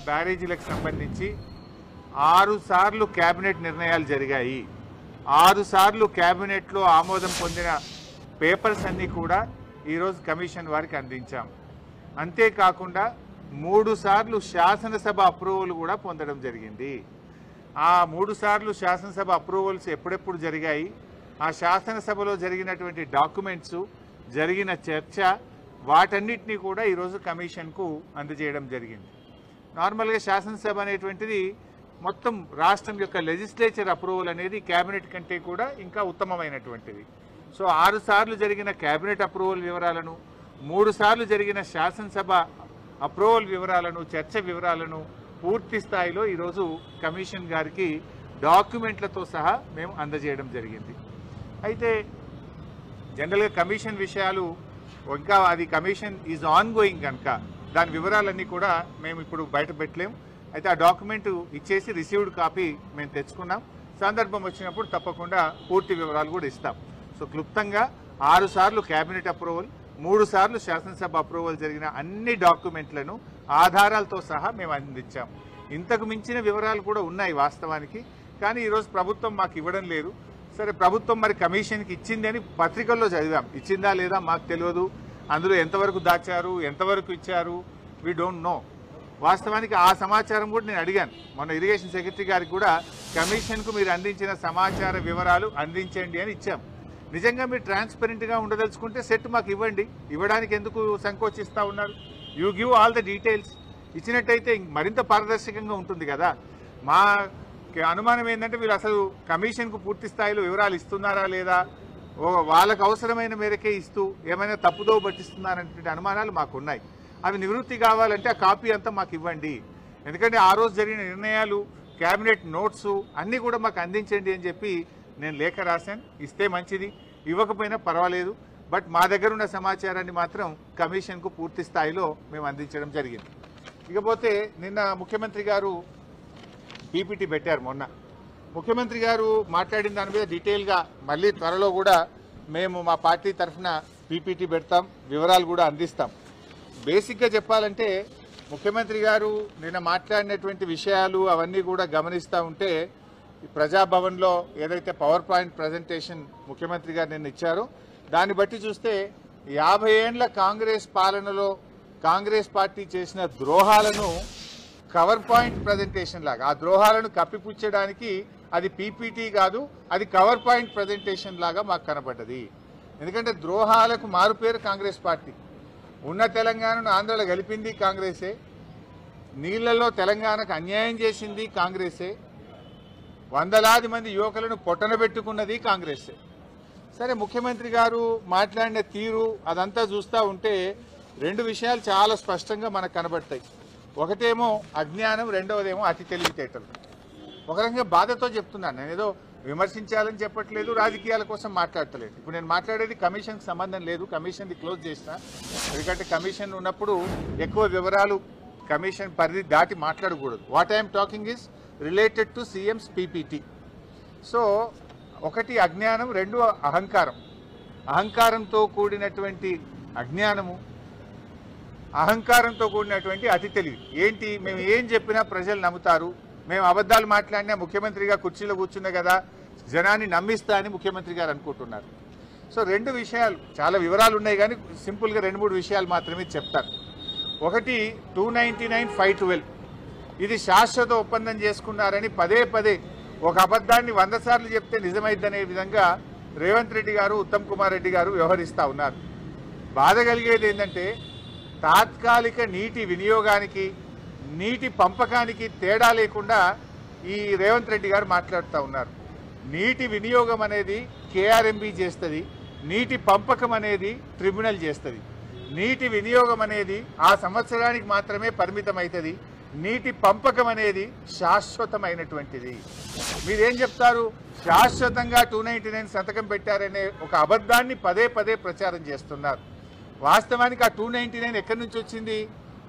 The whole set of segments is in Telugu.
బ్యారేజీలకు సంబంధించి 6 సార్లు కేబినెట్ నిర్ణయాలు జరిగాయి. 6 సార్లు కేబినెట్లో ఆమోదం పొందిన పేపర్స్ అన్నీ కూడా ఈరోజు కమిషన్ వారికి అందించాం. అంతేకాకుండా 3 సార్లు శాసనసభ అప్రూవల్ కూడా పొందడం జరిగింది. ఆ 3 సార్లు శాసనసభ అప్రూవల్స్ ఎప్పుడెప్పుడు జరిగాయి, ఆ శాసనసభలో జరిగినటువంటి డాక్యుమెంట్స్, జరిగిన చర్చ, వాటన్నిటినీ కూడా ఈరోజు కమిషన్కు అందజేయడం జరిగింది. నార్మల్గా శాసనసభ అనేటువంటిది మొత్తం రాష్ట్రం యొక్క లెజిస్లేచర్ అప్రూవల్ అనేది కేబినెట్ కంటే కూడా ఇంకా ఉత్తమమైనటువంటిది. సో 6 సార్లు జరిగిన కేబినెట్ అప్రూవల్ వివరాలను, 3 సార్లు జరిగిన శాసనసభ అప్రూవల్ వివరాలను, చర్చ వివరాలను పూర్తి స్థాయిలో ఈరోజు కమిషన్ గారికి డాక్యుమెంట్లతో సహా మేము అందజేయడం జరిగింది. అయితే జనరల్గా కమిషన్ విషయాలు ఇంకా అది కమిషన్ ఈజ్ ఆన్ గోయింగ్ కనుక దాని వివరాలన్నీ కూడా మేము ఇప్పుడు బయట పెట్టలేము. అయితే ఆ డాక్యుమెంట్ ఇచ్చేసి రిసీవ్డ్ కాపీ మేము తెచ్చుకున్నాం. సందర్భం వచ్చినప్పుడు తప్పకుండా పూర్తి వివరాలు కూడా ఇస్తాం. సో క్లుప్తంగా 6 సార్లు కేబినెట్ అప్రూవల్, 3 సార్లు శాసనసభ అప్రూవల్ జరిగిన అన్ని డాక్యుమెంట్లను ఆధారాలతో సహా మేము అందించాం. ఇంతకు మించిన వివరాలు కూడా ఉన్నాయి వాస్తవానికి, కానీ ఈరోజు ప్రభుత్వం మాకు ఇవ్వడం లేదు. సరే, ప్రభుత్వం మరి కమిషన్కి ఇచ్చింది అని పత్రికల్లో చదివాం. ఇచ్చిందా లేదా మాకు తెలియదు. అందులో ఎంతవరకు దాచారు, ఎంతవరకు ఇచ్చారు, వీ డోంట్ నో. వాస్తవానికి ఆ సమాచారం కూడా నేను అడిగాను. మొన్న ఇరిగేషన్ సెక్రటరీ గారికి కూడా కమిషన్కు మీరు అందించిన సమాచార వివరాలు అందించండి అని ఇచ్చాం. నిజంగా మీరు ట్రాన్స్పరెంట్గా ఉండదలుచుకుంటే సెట్ మాకు ఇవ్వండి. ఇవ్వడానికి ఎందుకు సంకోచిస్తూ ఉన్నారు? You give all the details. ఇచ్చినట్టయితే మరింత పారదర్శకంగా ఉంటుంది కదా. మా అనుమానం ఏంటంటే వీళ్ళు అసలు కమిషన్కు పూర్తి స్థాయిలో వివరాలు ఇస్తున్నారా లేదా, వాళ్ళకు అవసరమైన మేరకే ఇస్తూ ఏమైనా తప్పుదో పట్టిస్తున్నారనేటువంటి అనుమానాలు మాకున్నాయి. అవి నివృత్తి కావాలంటే ఆ కాపీ అంతా మాకు ఇవ్వండి. ఎందుకంటే ఆ రోజు జరిగిన నిర్ణయాలు, క్యాబినెట్ నోట్సు అన్నీ కూడా మాకు అందించండి అని చెప్పి నేను లేఖ రాశాను. ఇస్తే మంచిది, ఇవ్వకపోయినా పర్వాలేదు. బట్ మా దగ్గర ఉన్న సమాచారాన్ని మాత్రం కమిషన్కు పూర్తి స్థాయిలో మేము అందించడం జరిగింది. ఇకపోతే నిన్న ముఖ్యమంత్రి గారు పీపీటీ పెట్టారు. మొన్న ముఖ్యమంత్రి గారు మాట్లాడిన దాని మీద డీటెయిల్గా మళ్ళీ త్వరలో కూడా మేము మా పార్టీ తరఫున పీపీటీ పెడతాం, వివరాలు కూడా అందిస్తాం. బేసిక్గా చెప్పాలంటే ముఖ్యమంత్రి గారు నిన్న మాట్లాడినటువంటి విషయాలు అవన్నీ కూడా గమనిస్తూ ఉంటే ప్రజాభవన్లో ఏదైతే పవర్ పాయింట్ ప్రజెంటేషన్ ముఖ్యమంత్రి గారు నిన్న ఇచ్చారో దాన్ని బట్టి చూస్తే 50 ఏండ్ల కాంగ్రెస్ పాలనలో కాంగ్రెస్ పార్టీ చేసిన ద్రోహాలను కవర్ పాయింట్ ప్రజెంటేషన్ లాగా, ఆ ద్రోహాలను కప్పిపుచ్చడానికి అది పీపీటీ కాదు, అది కవర్ పాయింట్ ప్రజెంటేషన్ లాగా మాకు కనబడ్డది. ఎందుకంటే ద్రోహాలకు మారుపేరు కాంగ్రెస్ పార్టీ. ఉన్న తెలంగాణను ఆంధ్రలో గెలిపింది కాంగ్రెసే, నీళ్లలో తెలంగాణకు అన్యాయం చేసింది కాంగ్రెసే, వందలాది మంది యువకులను పొట్టనబెట్టుకున్నది కాంగ్రెసే. సరే, ముఖ్యమంత్రి గారు మాట్లాడిన తీరు అదంతా చూస్తూ ఉంటే 2 విషయాలు చాలా స్పష్టంగా మనకు కనబడతాయి. ఒకటేమో అజ్ఞానం, రెండవదేమో అతి తెలివితేటలు. ఒక రకంగా బాధతో చెప్తున్నాను, నేను ఏదో విమర్శించాలని చెప్పట్లేదు, రాజకీయాల కోసం మాట్లాడతలేదు. ఇప్పుడు నేను మాట్లాడేది కమిషన్కి సంబంధం లేదు, కమిషన్ది క్లోజ్ చేసిన. ఎందుకంటే కమిషన్ ఉన్నప్పుడు ఎక్కువ వివరాలు కమిషన్ పరిధి దాటి మాట్లాడకూడదు. What I'm talking is related to CMs PPT. So ఒకటి అజ్ఞానం, 2 అహంకారం. అహంకారంతో కూడినటువంటి అజ్ఞానము, అహంకారంతో కూడినటువంటి అతి తెలివి. ఏంటి, మేము ఏం చెప్పినా ప్రజలు నమ్ముతారు, మేము అబద్ధాలు మాట్లాడినా ముఖ్యమంత్రిగా కుర్చీలో కూర్చున్నా కదా జనాన్ని నమ్మిస్తా అని ముఖ్యమంత్రి గారు అనుకుంటున్నారు. సో 2 విషయాలు, చాలా వివరాలు ఉన్నాయి కానీ సింపుల్గా 2-3 విషయాలు మాత్రమే చెప్తాను. ఒకటి 299/512 ఇది శాశ్వత ఒప్పందం చేసుకున్నారని పదే పదే ఒక అబద్ధాన్ని 100 సార్లు చెప్తే నిజమైద్దనే విధంగా రేవంత్ రెడ్డి గారు, ఉత్తమ్ కుమార్ రెడ్డి గారు వ్యవహరిస్తూ ఉన్నారు. బాధ కలిగేది ఏంటంటే తాత్కాలిక నీటి వినియోగానికి, నీటి పంపకానికి తేడా లేకుండా ఈ రేవంత్ రెడ్డి గారు మాట్లాడుతూ ఉన్నారు. నీటి వినియోగం అనేది కేఆర్ఎంబీ చేస్తుంది, నీటి పంపకం అనేది ట్రిబ్యునల్ చేస్తుంది. నీటి వినియోగం అనేది ఆ సంవత్సరానికి మాత్రమే పరిమితం అవుతుంది, నీటి పంపకం అనేది శాశ్వతమైనటువంటిది. మీరేం చెప్తారు, శాశ్వతంగా 299 సంతకం పెట్టారనే ఒక అబద్ధాన్ని పదే పదే ప్రచారం చేస్తున్నారు. వాస్తవానికి ఆ 299 ఎక్కడి నుంచి వచ్చింది?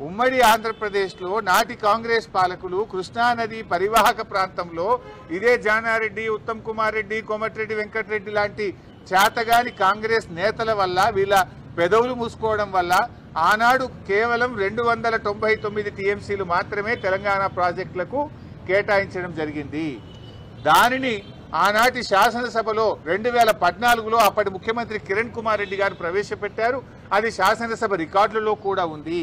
ఉమ్మడి ఆంధ్రప్రదేశ్లో నాటి కాంగ్రెస్ పాలకులు కృష్ణానది పరివాహక ప్రాంతంలో ఇదే జానారెడ్డి, ఉత్తమ్ కుమార్ రెడ్డి, కోమటిరెడ్డి వెంకటరెడ్డి లాంటి చేతగాని కాంగ్రెస్ నేతల వల్ల, వీళ్ళ పెదవులు మూసుకోవడం వల్ల ఆనాడు కేవలం 299 టీఎంసీలు మాత్రమే తెలంగాణ ప్రాజెక్టులకు కేటాయించడం జరిగింది. దానిని ఆనాటి శాసనసభలో 2014లో అప్పటి ముఖ్యమంత్రి కిరణ్ కుమార్ రెడ్డి గారు ప్రవేశపెట్టారు. అది శాసనసభ రికార్డులలో కూడా ఉంది.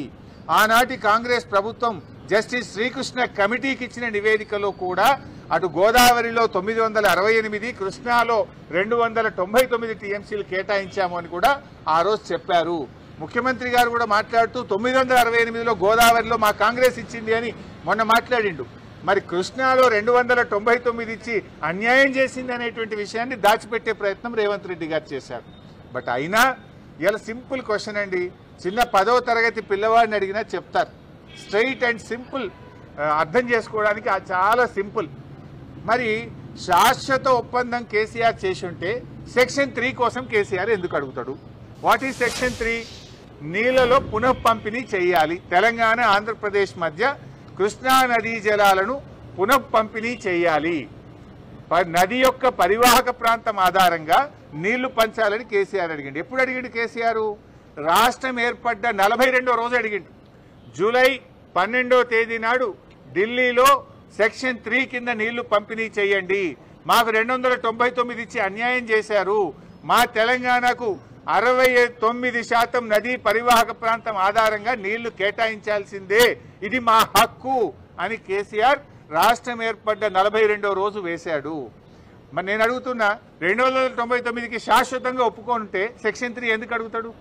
ఆనాటి కాంగ్రెస్ ప్రభుత్వం జస్టిస్ శ్రీకృష్ణ కమిటీకి ఇచ్చిన నివేదికలో కూడా అటు గోదావరిలో 968, కృష్ణాలో 299 టీఎంసీలు కేటాయించాము అని కూడా ఆ రోజు చెప్పారు. ముఖ్యమంత్రి గారు కూడా మాట్లాడుతూ 968లో గోదావరిలో మా కాంగ్రెస్ ఇచ్చింది అని మొన్న మాట్లాడిండు. మరి కృష్ణాలో 299 ఇచ్చి అన్యాయం చేసింది అనేటువంటి విషయాన్ని దాచిపెట్టే ప్రయత్నం రేవంత్ రెడ్డి గారు చేశారు. బట్ అయినా ఇలా సింపుల్ క్వశ్చన్ అండి, చిన్న 10వ తరగతి పిల్లవాడిని అడిగినా చెప్తారు. స్ట్రైట్ అండ్ సింపుల్, అర్థం చేసుకోవడానికి చాలా సింపుల్. మరి శాశ్వత ఒప్పందం కేసీఆర్ చేసి ఉంటే సెక్షన్ 3 కోసం కేసీఆర్ ఎందుకు అడుగుతాడు? What is section 3? నీళ్లలో పునఃపంపిణీ చేయాలి. తెలంగాణ ఆంధ్రప్రదేశ్ మధ్య కృష్ణా నదీ జలాలను పునఃపంపిణీ చేయాలి. నది యొక్క పరివాహక ప్రాంతం ఆధారంగా నీళ్లు పంచాలని కేసీఆర్ అడిగిండు. ఎప్పుడు అడిగిండు కేసీఆర్? రాష్ట్రం ఏర్పడ్డ 42వ రోజు అడిగిండు. జూలై 12వ తేదీ నాడు ఢిల్లీలో సెక్షన్ 3 కింద నీళ్లు పంపిణీ చేయండి, మాకు 299 ఇచ్చి అన్యాయం చేశారు, మా తెలంగాణకు 69% నదీ పరివాహక ప్రాంతం ఆధారంగా నీళ్లు కేటాయించాల్సిందే, ఇది మా హక్కు అని కేసీఆర్ రాష్ట్రం ఏర్పడ్డ 42వ రోజు వేశాడు. మరి నేను అడుగుతున్నా, 299కి శాశ్వతంగా ఒప్పుకుంటే సెక్షన్ 3 ఎందుకు అడుగుతాడు?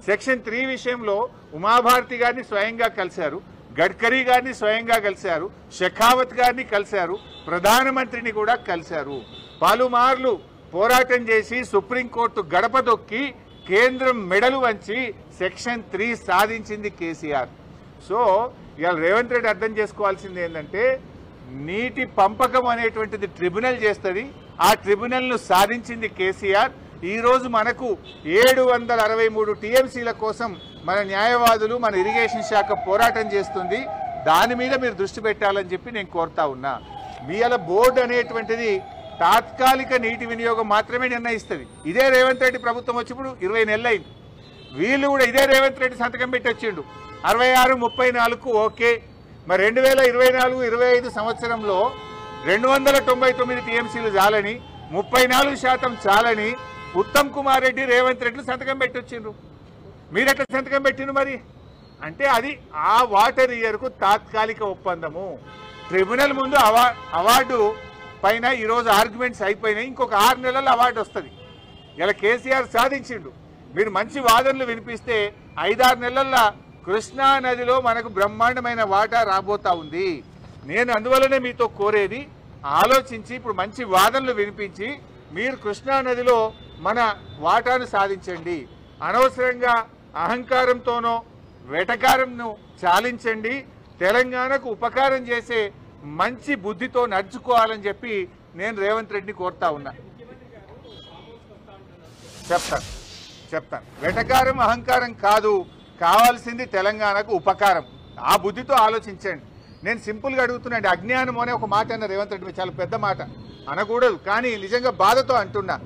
సెక్షన్ 3 విషయంలో ఉమాభారతి గారిని స్వయంగా కలిశారు, గడ్కరీ గారిని స్వయంగా కలిశారు, షెకావత్ గారిని కలిశారు, ప్రధానమంత్రిని కూడా కలిశారు. పలుమార్లు పోరాటం చేసి సుప్రీంకోర్టు గడప దొక్కి కేంద్రం మెడలు వంచి సెక్షన్ 3 సాధించింది కేసీఆర్. సో ఇవాళ రేవంత్ రెడ్డి అర్థం చేసుకోవాల్సింది ఏంటంటే, నీటి పంపకం అనేటువంటిది ట్రిబ్యునల్ చేస్తుంది. ఆ ట్రిబ్యునల్ను సాధించింది కేసీఆర్. ఈరోజు మనకు 763 టీఎంసీల కోసం మన న్యాయవాదులు, మన ఇరిగేషన్ శాఖ పోరాటం చేస్తుంది. దాని మీద మీరు దృష్టి పెట్టాలని చెప్పి నేను కోరుతా ఉన్నా. మీల బోర్డు అనేటువంటిది తాత్కాలిక నీటి వినియోగం మాత్రమే నిర్ణయిస్తుంది. ఇదే రేవంత్ రెడ్డి ప్రభుత్వం వచ్చినప్పుడు 20 నెలలు అయింది. వీళ్ళు కూడా ఇదే రేవంత్ రెడ్డి సంతకం పెట్టి వచ్చిండు 66, 34కు ఓకే. మరి 2024-25 సంవత్సరంలో 299 టీఎంసీలు చాలని, 34% చాలని ఉత్తమ్ కుమార్ రెడ్డి, రేవంత్ రెడ్డి సంతకం పెట్టి వచ్చిండ్రు. మీరెట్లా సంతకం పెట్టిండ్రు? మరి అంటే అది ఆ వాటర్ ఇయర్కు తాత్కాలిక ఒప్పందము. ట్రిబ్యునల్ ముందు అవార్డు పైన ఈరోజు ఆర్గ్యుమెంట్స్ అయిపోయినాయి. ఇంకొక 6 నెలల్లో అవార్డు వస్తుంది. ఇలా కేసీఆర్ సాధించిండు. మీరు మంచి వాదనలు వినిపిస్తే 5-6 నెలల్లో కృష్ణా నదిలో మనకు బ్రహ్మాండమైన వాటా రాబోతా ఉంది. నేను అందువల్లనే మీతో కోరేది, ఆలోచించి ఇప్పుడు మంచి వాదనలు వినిపించి మీరు కృష్ణా నదిలో మన వాటాను సాధించండి. అనవసరంగా అహంకారంతోనో వెటకారంను చాలించండి. తెలంగాణకు ఉపకారం చేసే మంచి బుద్ధితో నడుచుకోవాలని చెప్పి నేను రేవంత్ రెడ్డిని కోరుతా ఉన్నా. చెప్తాను. వెటకారం అహంకారం కాదు, కావాల్సింది తెలంగాణకు ఉపకారం. ఆ బుద్ధితో ఆలోచించండి. నేను సింపుల్గా అడుగుతున్నాండి. అజ్ఞానం అనే ఒక మాట అన్న రేవంత్ రెడ్డి, చాలా పెద్ద మాట అనకూడదు, కానీ నిజంగా బాధతో అంటున్నా.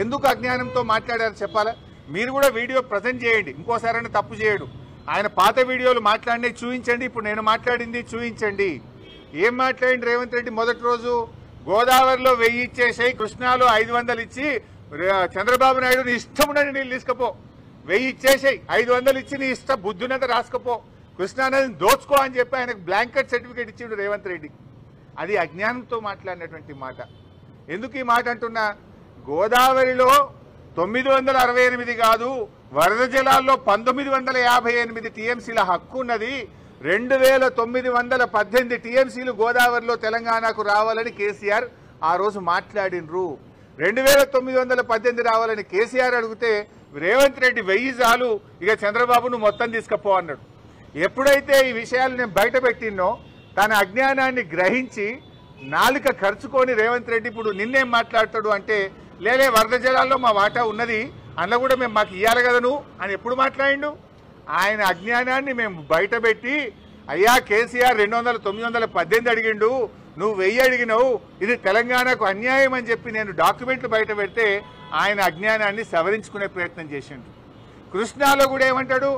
ఎందుకు అజ్ఞానంతో మాట్లాడారు చెప్పాలా? మీరు కూడా వీడియో ప్రజెంట్ చేయండి, ఇంకోసారైనా తప్పు చేయడు. ఆయన పాత వీడియోలు మాట్లాడినవి చూపించండి, ఇప్పుడు నేను మాట్లాడింది చూపించండి. ఏం మాట్లాడింది రేవంత్ రెడ్డి? మొదటి రోజు గోదావరిలో 1000 ఇచ్చేసాయి, కృష్ణాలో 500 ఇచ్చి చంద్రబాబు నాయుడు నీ ఇష్టం ఉండని నీళ్ళు తీసుకపో, 1000 ఇచ్చేసాయి, 500 ఇచ్చి నీ ఇష్టం బుద్ధునంత రాసుకపో, కృష్ణా నదిని దోచుకో అని చెప్పి ఆయనకు బ్లాంకెట్ సర్టిఫికేట్ ఇచ్చిండు రేవంత్ రెడ్డి. అది అజ్ఞానంతో మాట్లాడినటువంటి మాట. ఎందుకు ఈ మాట అంటున్నా? గోదావరిలో 968 కాదు, వరద జలాల్లో 1958 టీఎంసీల హక్కు ఉన్నది. 2918 టీఎంసీలు గోదావరిలో తెలంగాణకు రావాలని కేసీఆర్ ఆ రోజు మాట్లాడినరు. 2918 రావాలని కేసీఆర్ అడిగితే రేవంత్ రెడ్డి 1000 చాలు, ఇక చంద్రబాబును మొత్తం తీసుకపో అన్నాడు. ఎప్పుడైతే ఈ విషయాలు నేను బయట పెట్టినో తన అజ్ఞానాన్ని గ్రహించి నాలుక ఖర్చుకొని రేవంత్ రెడ్డి ఇప్పుడు నిన్నేం మాట్లాడతాడు అంటే, లేలే వరద జలాల్లో మా వాటా ఉన్నది, అందులో కూడా మేము మాకు ఇవ్వాలి కదా నువ్వు అని ఎప్పుడు మాట్లాడిండు? ఆయన అజ్ఞానాన్ని మేము బయట పెట్టి, అయ్యా కేసీఆర్ 918 అడిగిండు, నువ్వు 1000 అడిగినావు, ఇది తెలంగాణకు అన్యాయం అని చెప్పి నేను డాక్యుమెంట్లు బయట పెడితే ఆయన అజ్ఞానాన్ని సవరించుకునే ప్రయత్నం చేసిండు. కృష్ణాలో కూడా ఏమంటాడు